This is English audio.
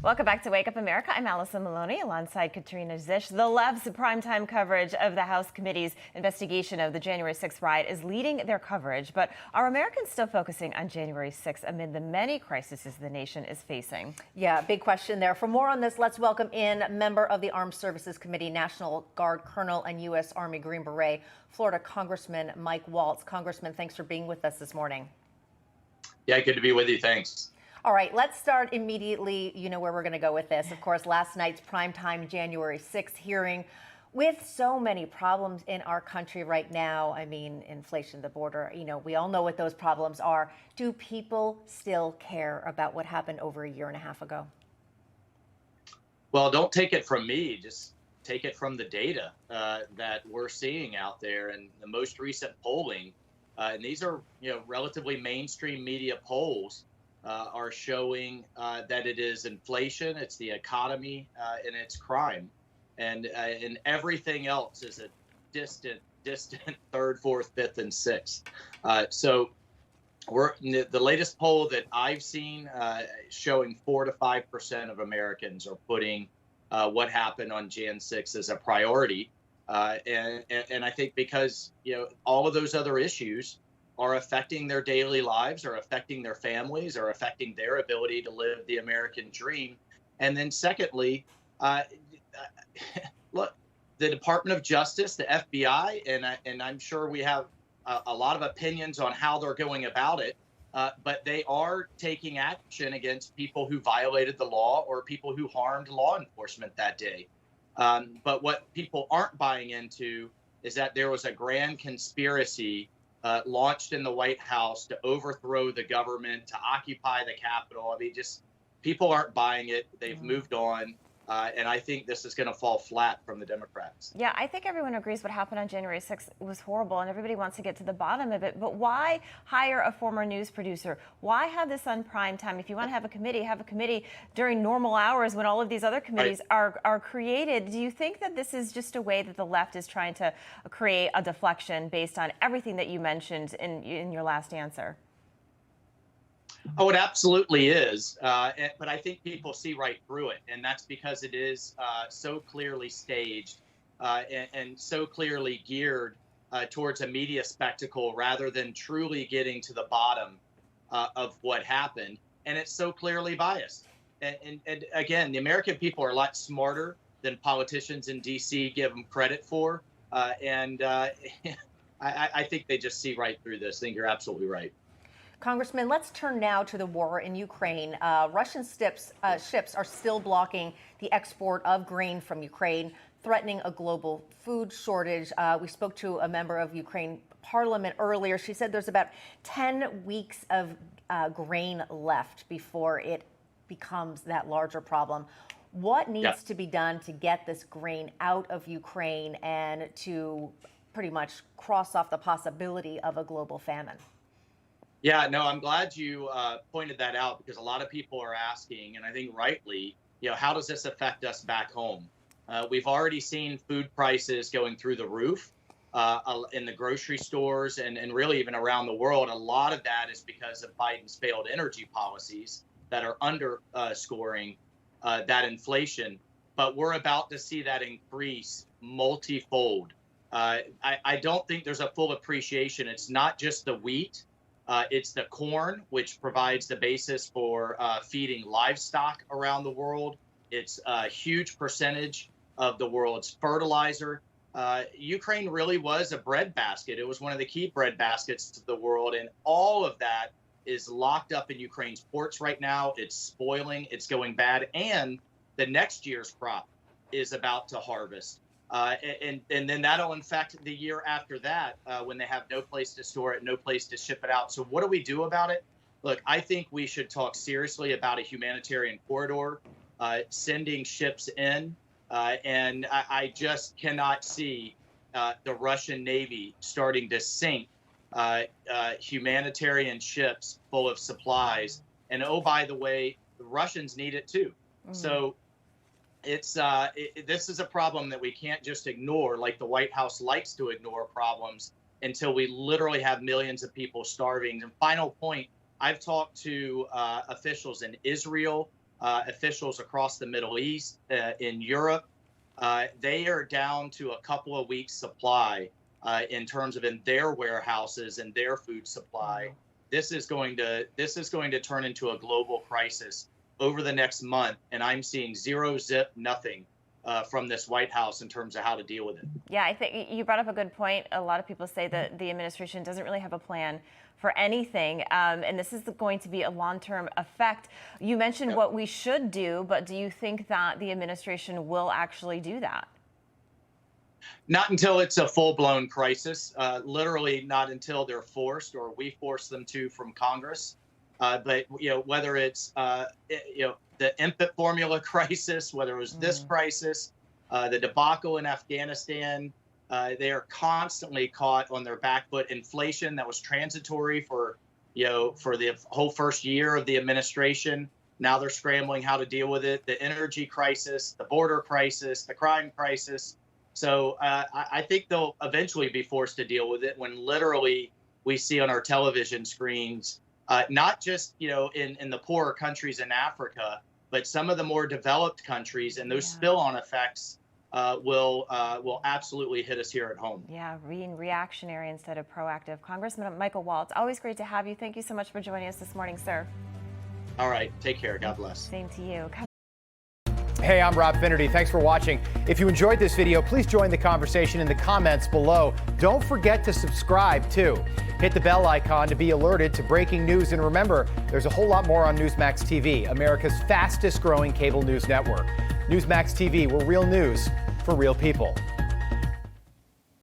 Welcome back to Wake Up America. I'm Allison Maloney alongside Katrina Zish. The left's primetime coverage of the House Committee's investigation of the January 6th riot is leading their coverage. But are Americans still focusing on January 6th amid the many crises the nation is facing? Yeah, big question there. For more on this, let's welcome in member of the Armed Services Committee, National Guard Colonel and U.S. Army Green Beret, Florida Congressman Mike Waltz. Congressman, thanks for being with us this morning. Yeah, good to be with you. Thanks. All right, let's start immediately. You know where we're going to go with this. Of course, last night's primetime January 6th hearing with so many problems in our country right now. I mean, inflation, the border, we all know what those problems are. Do people still care about what happened over a year and a half ago? Well, don't take it from me. Just take it from the data that we're seeing out there and the most recent polling. And these are, relatively mainstream media polls. Are showing that it is inflation, it's the economy, and it's crime. And everything else is a distant third, fourth, fifth, and sixth. So the latest poll that I've seen showing 4 to 5% of Americans are putting what happened on Jan 6 as a priority. And I think because, all of those other issues are affecting their daily lives, are affecting their families, are affecting their ability to live the American dream. And then secondly, look, the Department of Justice, the FBI, and I'm sure we have a lot of opinions on how they're going about it, but they are taking action against people who violated the law or people who harmed law enforcement that day. But what people aren't buying into is that there was a grand conspiracy launched in the White House to overthrow the government, to occupy the Capitol. I mean, just people aren't buying it. They've moved on. And I think this is going to fall flat from the Democrats. Yeah, I think everyone agrees what happened on January 6th was horrible and everybody wants to get to the bottom of it. But why hire a former news producer? Why have this on prime time? If you want to have a committee during normal hours when all of these other committees are created. Do you think that this is just a way that the left is trying to create a deflection based on everything that you mentioned in your last answer? Oh, it absolutely is. But I think people see right through it. And that's because it is so clearly staged and so clearly geared towards a media spectacle rather than truly getting to the bottom of what happened. And it's so clearly biased. And again, the American people are a lot smarter than politicians in D.C. give them credit for. I think they just see right through this. I think you're absolutely right. Congressman, let's turn now to the war in Ukraine. Russian ships are still blocking the export of grain from Ukraine, threatening a global food shortage. We spoke to a member of Ukraine Parliament earlier. She said there's about 10 weeks of grain left before it becomes that larger problem. What needs to be done to get this grain out of Ukraine and to pretty much cross off the possibility of a global famine? Yeah, no, I'm glad you pointed that out because a lot of people are asking, and I think rightly, how does this affect us back home? We've already seen food prices going through the roof in the grocery stores and really even around the world. A lot of that is because of Biden's failed energy policies that are underscoring that inflation. But we're about to see that increase multifold. I don't think there's a full appreciation. It's not just the wheat. It's the corn, which provides the basis for feeding livestock around the world. It's a huge percentage of the world's fertilizer. Ukraine really was a breadbasket. It was one of the key breadbaskets of the world. And all of that is locked up in Ukraine's ports right now. It's spoiling. It's going bad. And the next year's crop is about to harvest. And then that'll infect the year after that when they have no place to store it, no place to ship it out. So what do we do about it? Look, I think we should talk seriously about a humanitarian corridor, sending ships in. And I just cannot see the Russian Navy starting to sink humanitarian ships full of supplies. And oh, by the way, the Russians need it too. So this is a problem that we can't just ignore, like the White House likes to ignore problems until we literally have millions of people starving. And final point, I've talked to officials in Israel, officials across the Middle East, in Europe, they are down to a couple of weeks supply in terms of in their warehouses and their food supply. This is going to turn into a global crisis over the next month, and I'm seeing nothing from this White House in terms of how to deal with it. Yeah, I think you brought up a good point. A lot of people say that the administration doesn't really have a plan for anything, and this is going to be a long-term effect. You mentioned what we should do, but do you think that the administration will actually do that? Not until it's a full-blown crisis, literally not until they're forced or we force them to from Congress. But, whether it's, the infant formula crisis, whether it was this crisis, the debacle in Afghanistan, they are constantly caught on their back foot. Inflation that was transitory for the whole first year of the administration. Now they're scrambling how to deal with it. The energy crisis, the border crisis, the crime crisis. So I think they'll eventually be forced to deal with it when literally we see on our television screens, not just, in the poorer countries in Africa, but some of the more developed countries, and those spill-on effects will absolutely hit us here at home. Yeah, being reactionary instead of proactive. Congressman Michael Waltz, always great to have you. Thank you so much for joining us this morning, sir. All right, take care. God bless. Same to you. Hey, I'm Rob Finnerty. Thanks for watching. If you enjoyed this video, please join the conversation in the comments below. Don't forget to subscribe, too. Hit the bell icon to be alerted to breaking news. And remember, there's a whole lot more on Newsmax TV, America's fastest growing cable news network. Newsmax TV, we're real news for real people.